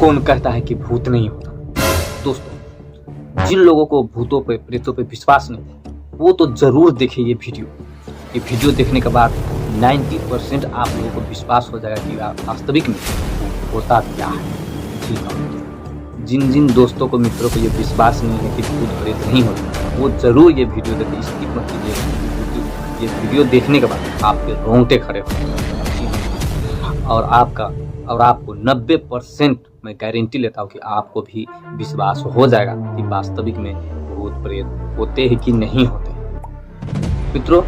कौन कहता है कि भूत नहीं होता। दोस्तों, जिन लोगों को भूतों पे प्रेतों पे विश्वास नहीं, वो तो जरूर देखे ये वीडियो। ये वीडियो देखने के बाद 90% आप लोगों को विश्वास हो जाएगा कि वास्तविक में होता क्या है। जी हाँ, जिन दोस्तों को, मित्रों को ये विश्वास नहीं है कि भूत प्रेत नहीं होते, वो जरूर ये वीडियो देखें। स्किप मत कीजिए। ये वीडियो देखने के बाद आपके रोंगटे खड़े हो और आपको 90% मैं गारंटी लेता हूँ कि आपको भी विश्वास हो जाएगा कि वास्तविक में भूत प्रेत होते हैं कि नहीं होते। मित्रों,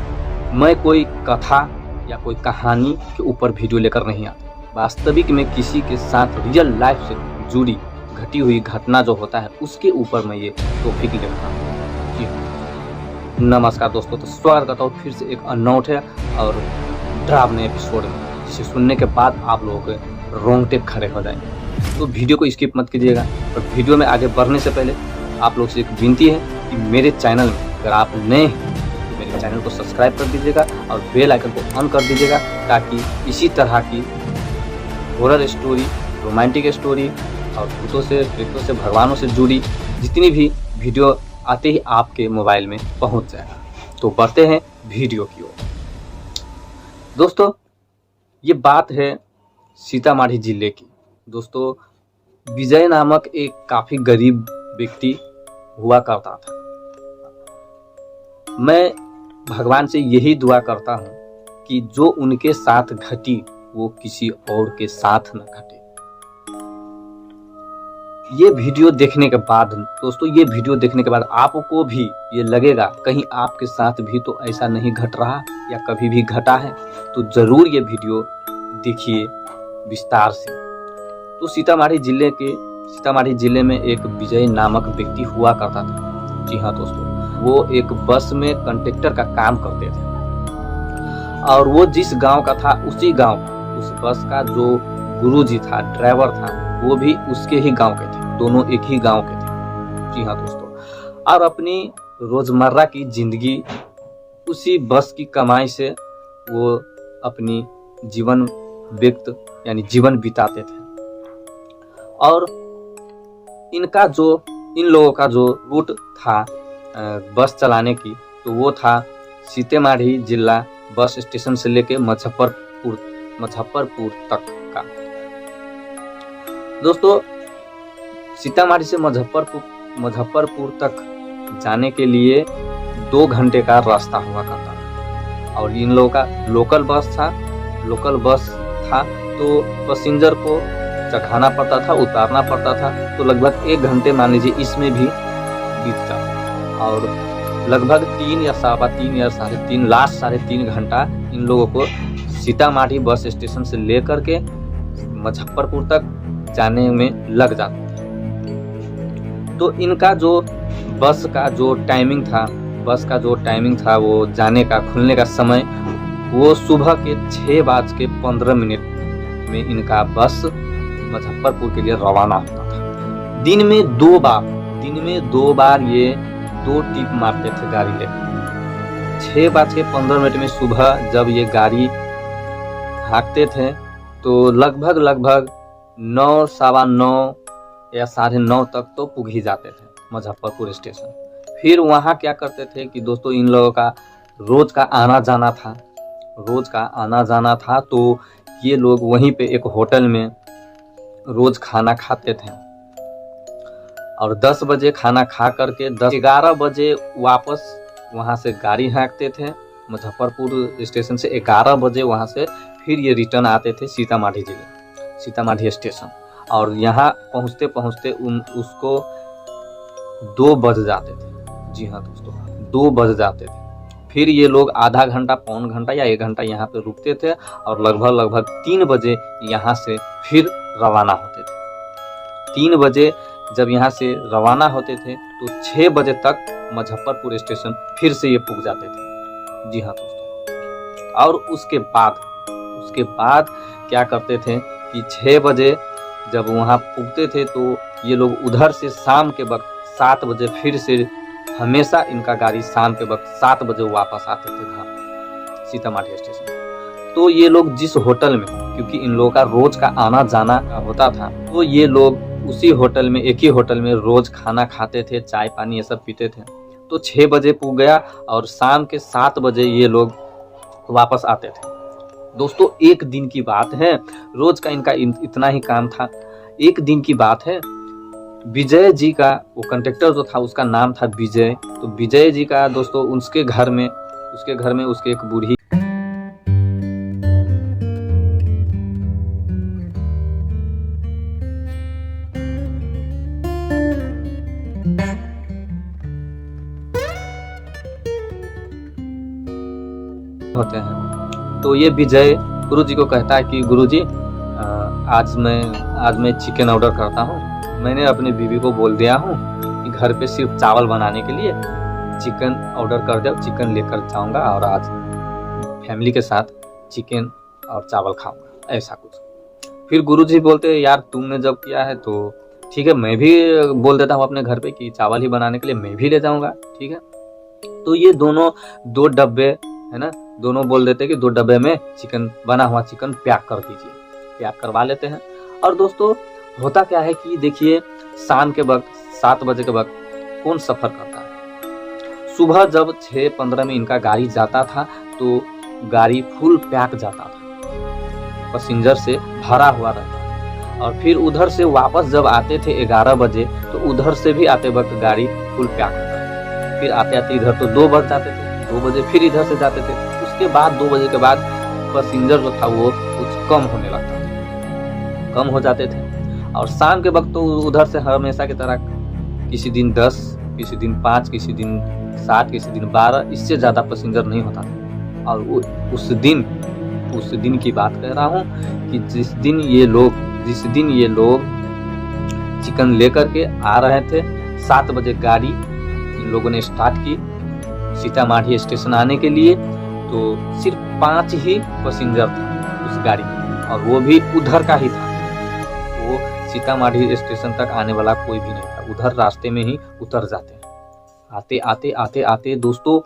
मैं कोई कथा या कोई कहानी के ऊपर वीडियो लेकर नहीं आता। वास्तविक में किसी के साथ रियल लाइफ से जुड़ी घटी हुई घटना जो होता है उसके ऊपर मैं ये टॉपिक लेता हूँ। नमस्कार दोस्तों, तो स्वागत करता हूँ फिर से एक अनोखे और डरावने एपिसोड में, जिसे सुनने के बाद आप लोगों के रोंगटे खड़े हो जाएंगे। तो वीडियो को स्किप मत कीजिएगा। और वीडियो में आगे बढ़ने से पहले आप लोग से एक विनती है कि मेरे चैनल में अगर आप नए हैं तो मेरे चैनल को सब्सक्राइब कर दीजिएगा और बेल आइकन को ऑन कर दीजिएगा, ताकि इसी तरह की हॉरर स्टोरी, रोमांटिक स्टोरी और भूतों से, प्रेतों से, भगवानों से जुड़ी जितनी भी वीडियो आते ही आपके मोबाइल में पहुंच जाएगा। तो बढ़ते हैं वीडियो की ओर। दोस्तों, ये बात है सीतामढ़ी जिले की। दोस्तों, विजय नामक एक काफी गरीब व्यक्ति हुआ करता था। मैं भगवान से यही दुआ करता हूँ कि जो उनके साथ घटी वो किसी और के साथ न घटे। ये वीडियो देखने के बाद दोस्तों, ये वीडियो देखने के बाद आपको भी ये लगेगा कहीं आपके साथ भी तो ऐसा नहीं घट रहा या कभी भी घटा है, तो जरूर ये वीडियो देखिए विस्तार से। तो सीतामढ़ी जिले में एक विजय नामक व्यक्ति हुआ करता था। जी हाँ दोस्तों, वो एक बस में कंडक्टर का काम करते थे और वो जिस गांव का था उसी गांव, उस बस का जो गुरुजी था, ड्राइवर था, वो भी उसके ही गांव के थे। दोनों एक ही गांव के थे। जी हाँ दोस्तों, और अपनी रोजमर्रा की जिंदगी उसी बस की कमाई से वो अपनी जीवन जीवन बिताते थे। और इन लोगों का जो रूट था बस चलाने की, तो वो था सीतामढ़ी जिला बस स्टेशन से लेके मुजफ्फरपुर तक का। दोस्तों, सीतामढ़ी से मुजफ्फरपुर तक जाने के लिए 2 घंटे का रास्ता हुआ करता था। और इन लोगों का लोकल बस था, तो पैसेंजर को चढ़ाना पड़ता था, उतारना पड़ता था, तो लगभग 1 घंटे मान लीजिए इसमें भी बीत जाता। और लगभग 3 या 3.25 या 3.5 लास्ट 3.5 घंटा इन लोगों को सीतामढ़ी बस स्टेशन से लेकर के मुजफ्फरपुर तक जाने में लग जाता था। तो इनका जो बस का जो टाइमिंग था, वो जाने का, खुलने का समय, वो सुबह के 6:15 में इनका बस मुजफ्फरपुर के लिए रवाना होता था। दिन में दो बार ये 2 टिप मारते थे गाड़ी लेकर। 6:15 में सुबह जब ये गाड़ी हाँकते थे तो लगभग 9, 9:15 या 9:30 तक तो पुग ही जाते थे मुजफ्फरपुर स्टेशन। फिर वहाँ क्या करते थे कि दोस्तों, इन लोगों का रोज का आना जाना था, तो ये लोग वहीं पे एक होटल में रोज खाना खाते थे। और 10 बजे खाना खा करके 11 बजे वापस वहाँ से गाड़ी हाँकते थे मुजफ्फरपुर स्टेशन से। 11 बजे वहाँ से फिर ये रिटर्न आते थे सीतामढ़ी स्टेशन। और यहाँ पहुँचते उसको 2 बज जाते थे। जी हाँ दोस्तों, 2 बज जाते थे। फिर ये लोग आधा घंटा, पौन घंटा या 1 घंटा यहाँ पे रुकते थे और लगभग 3 बजे यहाँ से फिर रवाना होते थे। 3 बजे जब यहाँ से रवाना होते थे तो 6 बजे तक मुजफ्फरपुर स्टेशन फिर से ये पुग जाते थे। जी हाँ दोस्तों, और उसके बाद क्या करते थे कि 6 बजे जब वहाँ पुगते थे तो ये लोग उधर से शाम के वक्त 7 बजे फिर से, हमेशा इनका गाड़ी शाम के वक्त 7 बजे वापस आते थे घर सीतामढ़ी स्टेशन। तो ये लोग जिस होटल में क्योंकि इन लोगों का रोज का आना जाना होता था। तो ये लोग उसी होटल में, एक ही होटल में रोज खाना खाते थे, चाय पानी ये सब पीते थे। तो 6 बजे पूग गया और शाम के 7 बजे ये लोग वापस आते थे। दोस्तों एक दिन की बात है, रोज का इनका इतना ही काम था। एक दिन की बात है, विजय जी का, वो कंडक्टर जो था उसका नाम था विजय। तो विजय जी का दोस्तों उसके घर में उसके एक बूढ़ी होते हैं। तो ये विजय गुरुजी को कहता है कि गुरुजी आज मैं चिकन ऑर्डर करता हूँ। मैंने अपनी बीवी को बोल दिया हूँ कि घर पे सिर्फ चावल बनाने के लिए चिकन ऑर्डर कर दो, चिकन लेकर जाऊंगा और आज फैमिली के साथ चिकन और चावल खाऊंगा, ऐसा कुछ। फिर गुरुजी बोलते हैं यार तुमने जब किया है तो ठीक है, मैं भी बोल देता हूँ अपने घर पे कि चावल ही बनाने के लिए मैं भी ले जाऊंगा, ठीक है। तो ये दोनों 2 डब्बे है ना, दोनों बोल देते हैं कि 2 डब्बे में चिकन, बना हुआ चिकन पैक कर दीजिए। पैक करवा लेते हैं। और दोस्तों होता क्या है कि देखिए शाम के वक्त 7 बजे के वक्त कौन सफर करता है। सुबह जब 6:15 में इनका गाड़ी जाता था तो गाड़ी फुल पैक जाता था, पैसेंजर से भरा हुआ रहता था। और फिर उधर से वापस जब आते थे 11 बजे तो उधर से भी आते वक्त गाड़ी फुल पैक होता था। फिर आते आते इधर तो 2 बज जाते थे, 2 बजे फिर इधर से जाते थे। उसके बाद 2 बजे के बाद पैसेंजर जो था वो कुछ कम होने लगता था, कम हो जाते थे। और शाम के वक्त तो उधर से हमेशा की तरह किसी दिन 10, किसी दिन 5, किसी दिन 7, किसी दिन 12, इससे ज़्यादा पैसेंजर नहीं होता था। और उस दिन की बात कर रहा हूँ कि जिस दिन ये लोग चिकन लेकर के आ रहे थे, 7 बजे गाड़ी इन लोगों ने स्टार्ट की सीतामढ़ी स्टेशन आने के लिए। तो सिर्फ 5 ही पैसेंजर थे उस गाड़ी में, और वो भी उधर का ही था। वो सीतामढ़ी स्टेशन तक आने वाला कोई भी नहीं था, उधर रास्ते में ही उतर जाते हैं। आते आते दोस्तों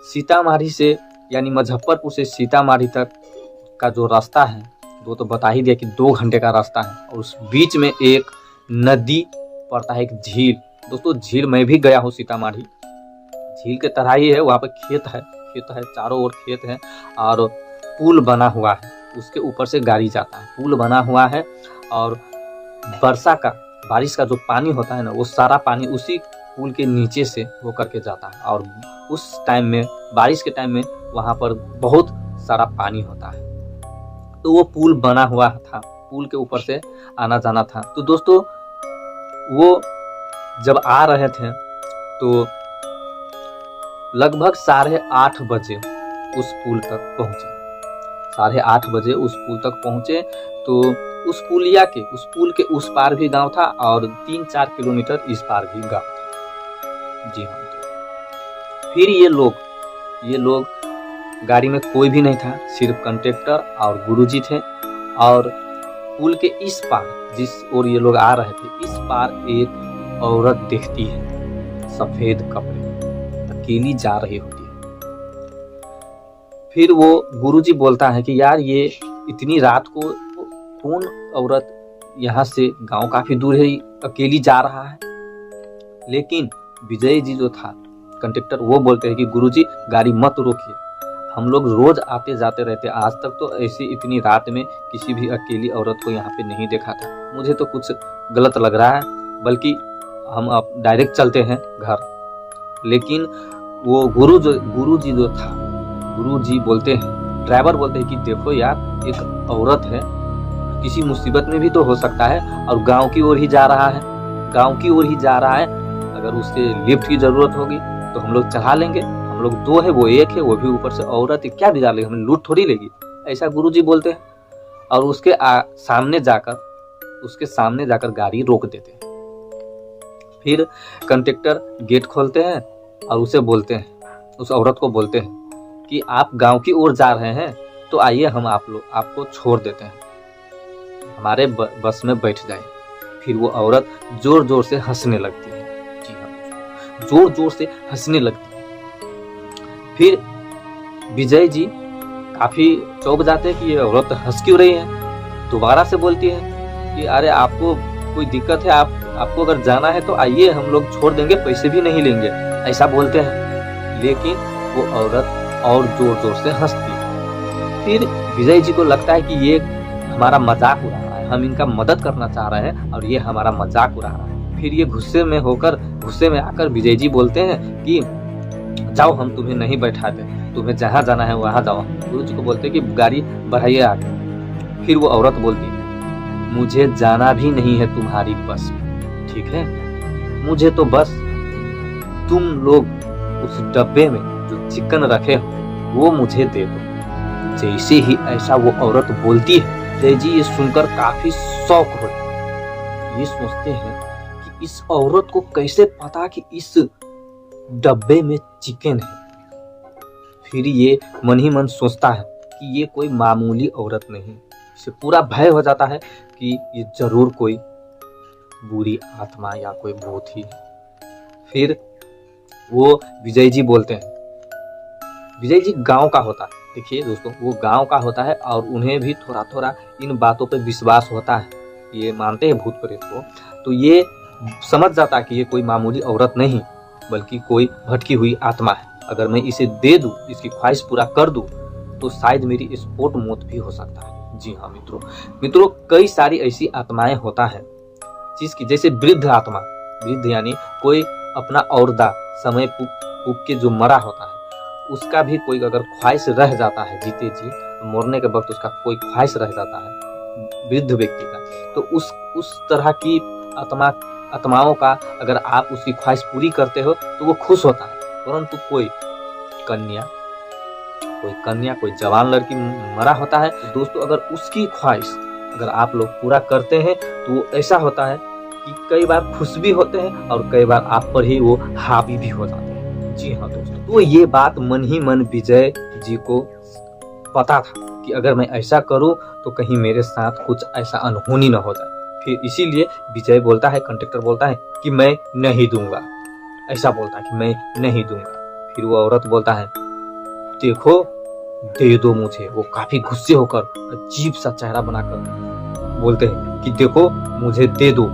सीतामढ़ी से यानी मुजफ्फरपुर से सीतामढ़ी तक का जो रास्ता है वो तो बता ही दिया कि 2 घंटे का रास्ता है। और उस बीच में एक नदी पड़ता है, एक झील। दोस्तों झील मैं भी गया हूँ सीतामढ़ी, झील के तरह ही है, वहाँ पे खेत है, चारों ओर खेत है और पुल बना हुआ है, उसके ऊपर से गाड़ी जाता है। पुल बना हुआ है और बारिश का जो पानी होता है ना, वो सारा पानी उसी पुल के नीचे से हो करके जाता है। और उस टाइम में, बारिश के टाइम में वहाँ पर बहुत सारा पानी होता है। तो वो पुल बना हुआ था, पुल के ऊपर से आना जाना था। तो दोस्तों वो जब आ रहे थे तो लगभग 8:30 बजे उस पुल तक पहुँचे। 8:30 बजे उस पुल तक पहुँचे तो उस पुल के उस पार भी गांव था और 3-4 किलोमीटर इस पार भी गांव था। जी हाँ। फिर ये लोग गाड़ी में कोई भी नहीं था, सिर्फ कंडक्टर और गुरुजी थे। और पुल के इस पार, जिस ओर ये लोग आ रहे थे, इस पार एक औरत दिखती है, सफेद कपड़े, अकेली जा रही होती है। फिर वो गुरुजी बोलता है कि यार ये इतनी रात को कौन औरत यहाँ से, गांव काफी दूर है, अकेली जा रहा है। लेकिन विजय जी जो था कंडक्टर, वो बोलते हैं कि गुरुजी गाड़ी मत रोकिए, हम लोग रोज आते जाते रहते, आज तक तो ऐसी इतनी रात में किसी भी अकेली औरत को यहाँ पे नहीं देखा था, मुझे तो कुछ गलत लग रहा है, बल्कि हम अब डायरेक्ट चलते हैं घर। लेकिन वो गुरुजी जो था, गुरुजी बोलते हैं, ड्राइवर बोलते हैं कि देखो यार एक औरत है, किसी मुसीबत में भी तो हो सकता है, और गांव की ओर ही जा रहा है, अगर उससे लिफ्ट की जरूरत होगी तो हम लोग चढ़ा लेंगे, हम लोग 2 है वो 1 है, वो भी ऊपर से औरत है, क्या बिगाड़ लेगी, हमें लूट थोड़ी लेगी, ऐसा गुरुजी बोलते हैं। और उसके सामने जाकर गाड़ी रोक देते हैं। फिर कंडक्टर गेट खोलते हैं और उसे बोलते हैं, उस औरत को बोलते हैं कि आप गांव की ओर जा रहे हैं तो आइए हम आपको छोड़ देते हैं, हमारे बस में बैठ जाए। फिर वो औरत जोर जोर से हंसने लगती है। जी हाँ, जोर जोर से हंसने लगती है। फिर विजय जी काफी चौंक जाते हैं कि ये औरत हंस क्यों रही है। दोबारा से बोलती है कि अरे आपको कोई दिक्कत है, आपको अगर जाना है तो आइए, हम लोग छोड़ देंगे, पैसे भी नहीं लेंगे, ऐसा बोलते हैं। लेकिन वो औरत और जोर जोर से हंसती है। फिर विजय जी को लगता है कि ये हमारा मजाक उड़ा रहा है, हम इनका मदद करना चाह रहे हैं और ये हमारा मजाक उड़ा रहा है। फिर ये गुस्से में आकर विजय जी बोलते हैं कि जाओ, हम तुम्हें नहीं बैठाते, तुम्हें जहाँ जाना है वहां जाओ। गुरु जी को बोलते हैं कि गाड़ी बढ़ाइए आगे। फिर वो औरत बोलती है, मुझे जाना भी नहीं है तुम्हारी बस में, ठीक है, मुझे तो बस तुम लोग उस डब्बे में जो चिकन रखे हो वो मुझे दे दो। जैसे ही ऐसा वो औरत बोलती है, जय जी ये सुनकर काफी शौक होते। ये सोचते हैं कि इस औरत को कैसे पता कि इस डब्बे में चिकन है। फिर ये मन ही मन सोचता है कि ये कोई मामूली औरत नहीं। इसे पूरा भय हो जाता है कि ये जरूर कोई बुरी आत्मा या कोई भूत ही है। फिर वो विजय जी बोलते हैं, विजय जी गांव का होता है, देखिए दोस्तों, वो गांव का होता है और उन्हें भी थोड़ा थोड़ा इन बातों पे विश्वास होता है। ये मानते हैं भूत प्रेत को, तो ये समझ जाता है कि ये कोई मामूली औरत नहीं बल्कि कोई भटकी हुई आत्मा है। अगर मैं इसे दे दूं, इसकी ख्वाहिश पूरा कर दूं, तो शायद मेरी स्पॉट मौत भी हो सकता है। जी हाँ मित्रों, कई सारी ऐसी आत्माएं होता है जिसकी, जैसे वृद्ध आत्मा, वृद्ध यानी कोई अपना औरदा समय पुग के जो मरा होता है, उसका भी कोई अगर ख्वाहिश रह जाता है, जीते जी मरने के वक्त उसका कोई ख्वाहिश रह जाता है वृद्ध व्यक्ति का, तो उस तरह की आत्माओं का अगर आप उसकी ख्वाहिश पूरी करते हो तो वो खुश होता है। परंतु कोई कन्या, कोई जवान लड़की मरा होता है, तो दोस्तों अगर उसकी ख्वाहिश अगर आप लोग पूरा करते हैं तो वो ऐसा होता है कि कई बार खुश भी होते हैं और कई बार आप पर ही वो हावी भी हो जाते हैं। जी हाँ दोस्तों, तो ये बात मन ही मन विजय जी को पता था कि अगर मैं ऐसा करूं तो कहीं मेरे साथ कुछ ऐसा अनहोनी न हो जाए। फिर इसीलिए विजय बोलता है, कंडक्टर बोलता है कि मैं नहीं दूंगा, ऐसा बोलता है कि मैं नहीं दूंगा। फिर वो औरत बोलता है, देखो दे दो मुझे। वो काफी गुस्से होकर अजीब सा चेहरा बनाकर बोलते हैं कि देखो मुझे दे दो।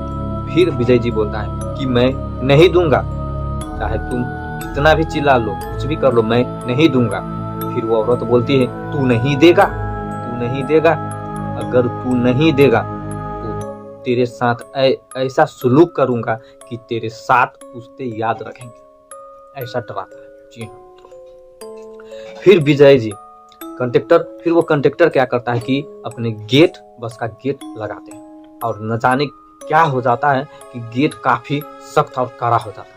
फिर विजय जी बोलता है कि मैं नहीं दूंगा, चाहे तुम कितना भी चिल्ला लो, कुछ भी कर लो, मैं नहीं दूंगा। फिर वो औरत बोलती है, तू नहीं देगा, अगर तू नहीं देगा तो तेरे साथ ऐसा सलूक करूंगा कि तेरे साथ पूछते याद रखेंगे, ऐसा डराता है। जी हाँ, फिर विजय जी फिर वो कंडक्टर क्या करता है कि अपने बस का गेट लगाते हैं और न जाने क्या हो जाता है कि गेट काफी सख्त और कड़ा हो जाता है।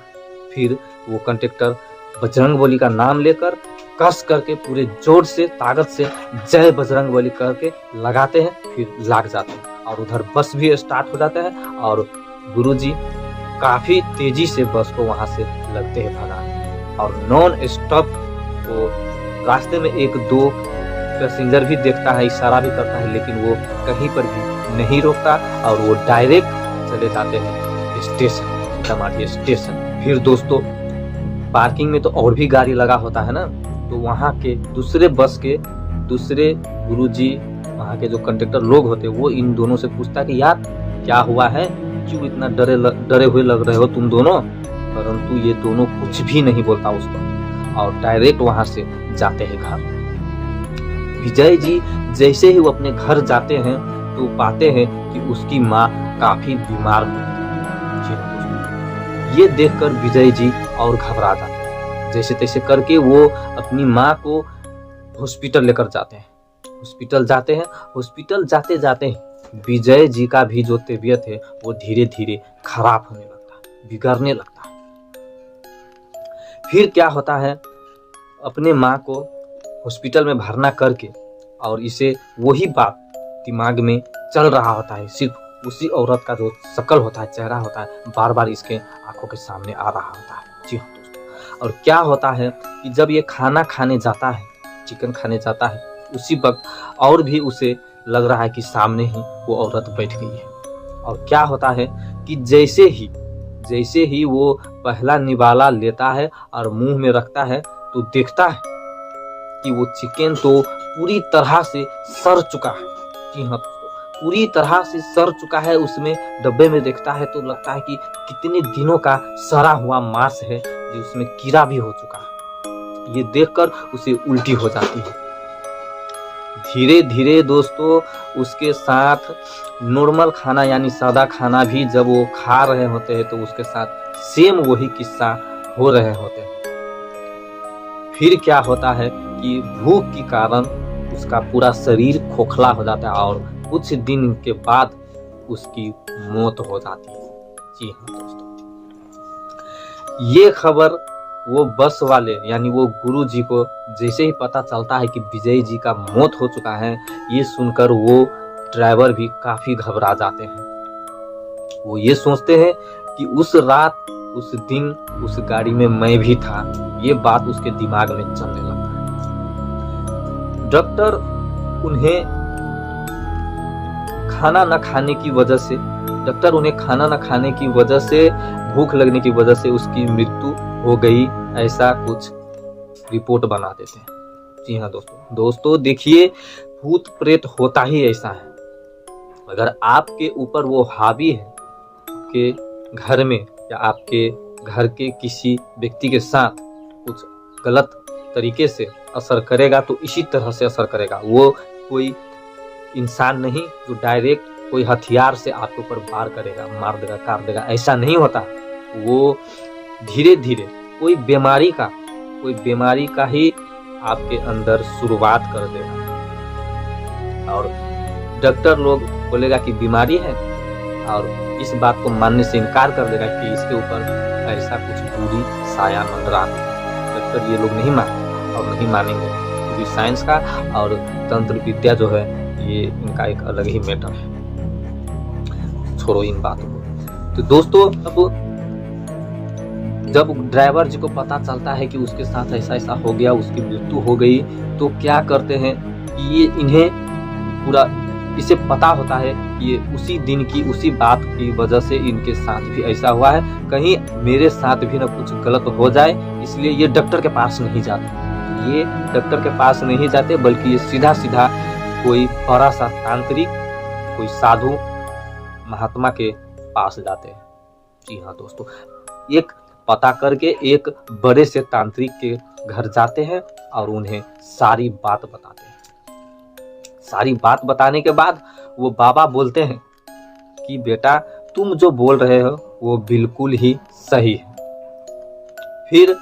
फिर वो कंडक्टर बजरंगबली का नाम लेकर कस करके पूरे जोर से, ताकत से जय बजरंगबली करके लगाते हैं, फिर लाग जाते हैं और उधर बस भी स्टार्ट हो जाता है और गुरुजी काफी तेजी से बस को वहां से लगते हैं भगाने। और नॉन स्टॉप वो रास्ते में एक दो पैसेंजर भी देखता है, इशारा भी करता है, लेकिन वो कहीं पर भी नहीं रोकता और वो डायरेक्ट चले जाते हैं स्टेशन, सीतामढ़ी स्टेशन। फिर दोस्तों पार्किंग में तो और भी गाड़ी लगा होता है ना, तो वहाँ के दूसरे बस के दूसरे गुरुजी, वहाँ के जो कंडक्टर लोग होते हैं, वो इन दोनों से पूछता है कि यार क्या हुआ है, क्यों इतना डरे हुए लग रहे हो तुम दोनों। परंतु ये दोनों कुछ भी नहीं बोलता उसको और डायरेक्ट वहां से जाते हैं घर। विजय जी जैसे ही वो अपने घर जाते हैं तो पाते हैं कि उसकी माँ काफी बीमार हो गई। ये देखकर विजय जी और घबरा जाते हैं। जैसे तैसे करके वो अपनी माँ को हॉस्पिटल लेकर जाते हैं। हॉस्पिटल जाते जाते विजय जी का भी जो तबीयत है वो धीरे धीरे खराब होने लगता है, बिगड़ने लगता है। फिर क्या होता है, अपने माँ को हॉस्पिटल में भरना करके और इसे वही बात दिमाग में चल रहा होता है, सिर्फ उसी औरत का जो शक्ल होता है, चेहरा होता है, बार बार इसके आंखों के सामने आ रहा होता है। जी हाँ दोस्तों, और क्या होता है कि जब ये खाना खाने जाता है, चिकन खाने जाता है, उसी वक्त और भी उसे लग रहा है कि सामने ही वो औरत बैठ गई है। और क्या होता है कि जैसे ही वो पहला निवाला लेता है और मुंह में रखता है तो देखता है कि वो चिकन तो पूरी तरह से सड़ चुका है। जी हाँ दोस्तों, पूरी तरह से सड़ चुका है। उसमें डब्बे में देखता है तो लगता है कि कितने दिनों का सड़ा हुआ मांस है, जो उसमें कीड़ा भी हो चुका है। ये देखकर उसे उल्टी हो जाती है। धीरे धीरे दोस्तों उसके साथ नॉर्मल खाना यानी सादा खाना भी जब वो खा रहे होते हैं तो उसके साथ सेम वही किस्सा हो रहे होते हैं। फिर क्या होता है कि भूख के कारण उसका पूरा शरीर खोखला हो जाता है और कुछ दिन के बाद उसकी मौत हो जाती है। जी हाँ दोस्तों, ये खबर वो बस वाले यानी वो गुरु जी को जैसे ही पता चलता है कि विजय जी का मौत हो चुका है, ये सुनकर वो ड्राइवर भी काफी घबरा जाते हैं। वो ये सोचते हैं कि उस रात उस दिन उस गाड़ी में मैं भी था। ये बात उसके दिमाग में चलने लगता है। डॉक्टर उन्हें खाना न खाने की वजह से भूख लगने की वजह से उसकी मृत्यु हो गई, ऐसा कुछ रिपोर्ट बना देते हैं। जी हाँ दोस्तों देखिए, भूत प्रेत होता ही ऐसा है। अगर आपके ऊपर वो हावी है, आपके घर में या आपके घर के किसी व्यक्ति के साथ कुछ गलत तरीके से असर करेगा तो इसी तरह से असर करेगा। वो कोई इंसान नहीं जो डायरेक्ट कोई हथियार से आपके ऊपर वार करेगा, मार देगा, काट देगा, ऐसा नहीं होता। वो धीरे धीरे कोई बीमारी का ही आपके अंदर शुरुआत कर देगा और डॉक्टर लोग बोलेगा कि बीमारी है और इस बात को मानने से इनकार कर देगा कि इसके ऊपर ऐसा कुछ बुरी साया मंडरा है। डॉक्टर ये लोग नहीं मानते और नहीं मानेंगे, क्योंकि साइंस का और तंत्र विद्या जो है ये इनका एक अलग ही मैटर है। छोड़ो इन बातों को। तो दोस्तों अब जब ड्राइवर जी को पता चलता है कि उसके साथ ऐसा हो गया, उसकी मृत्यु हो गई, तो क्या करते हैं कि ये इन्हें पूरा इसे पता होता है कि ये उसी दिन की उसी बात की वजह से इनके साथ भी ऐसा हुआ है, कहीं मेरे साथ भी ना कुछ गलत हो जाए, इसलिए ये डॉक्टर के पास नहीं जाते, बल्कि ये सीधा सीधा कोई बड़ा सा तांत्रिक, कोई साधु महात्मा के पास जाते हैं। जी हाँ दोस्तों, एक पता करके एक बड़े से तांत्रिक के घर जाते हैं और उन्हें सारी बात बताते हैं। सारी बात बताने के बाद वो बाबा बोलते हैं कि बेटा तुम जो बोल रहे हो वो बिल्कुल ही सही है। फिर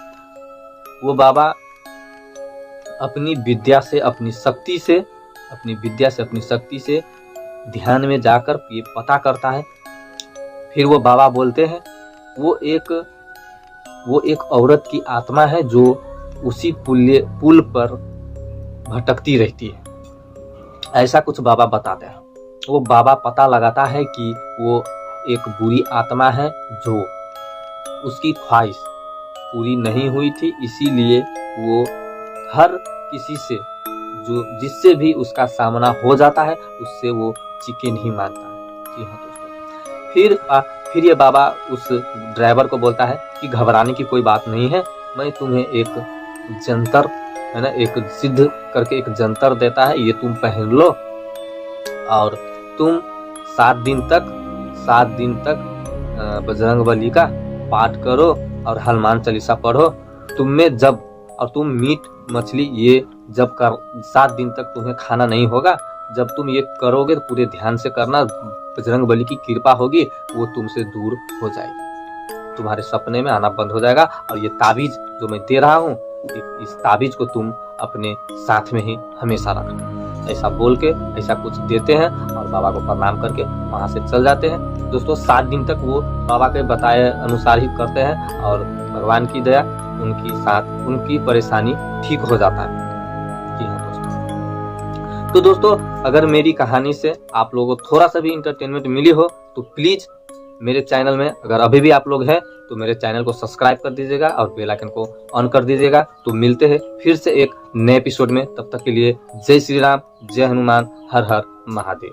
वो बाबा अपनी विद्या से अपनी शक्ति से ध्यान में जाकर ये पता करता है। फिर वो बाबा बोलते हैं वो एक औरत की आत्मा है जो उसी पुल पर भटकती रहती है, ऐसा कुछ बाबा बताते हैं। वो बाबा पता लगाता है कि वो एक बुरी आत्मा है जो उसकी ख्वाहिश पूरी नहीं हुई थी, इसीलिए वो हर किसी से जिससे भी उसका सामना हो जाता है उससे वो चिकन ही मानता है। जी हाँ दोस्तों, फिर ये बाबा उस ड्राइवर को बोलता है कि घबराने की कोई बात नहीं है, मैं तुम्हें एक जंतर है ना, एक सिद्ध करके एक जंतर देता है, ये तुम पहन लो और तुम 7 दिन तक बजरंगबली का पाठ करो और हनुमान चालीसा पढ़ो। तुम मीट मछली ये जब 7 दिन तक तुम्हें खाना नहीं होगा, जब तुम ये करोगे तो पूरे ध्यान से करना, बजरंगबली की कृपा होगी, वो तुमसे दूर हो जाएगी, तुम्हारे सपने में आना बंद हो जाएगा। और ये ताबीज जो मैं दे रहा हूँ, इस ताबीज को तुम अपने साथ में ही हमेशा रखना। ऐसा बोल के ऐसा कुछ देते हैं और बाबा को प्रणाम करके वहां से चल जाते हैं। दोस्तों 7 दिन तक वो बाबा के बताए अनुसार ही करते हैं और भगवान की दया उनकी परेशानी ठीक हो जाता है। जी हाँ दोस्तों, तो दोस्तों अगर मेरी कहानी से आप लोगों को थोड़ा सा भी इंटरटेनमेंट मिली हो तो प्लीज मेरे चैनल में, अगर अभी भी आप लोग हैं तो मेरे चैनल को सब्सक्राइब कर दीजिएगा और बेल आइकन को ऑन कर दीजिएगा। तो मिलते हैं फिर से एक नए एपिसोड में, तब तक के लिए जय श्री राम, जय हनुमान, हर हर महादेव।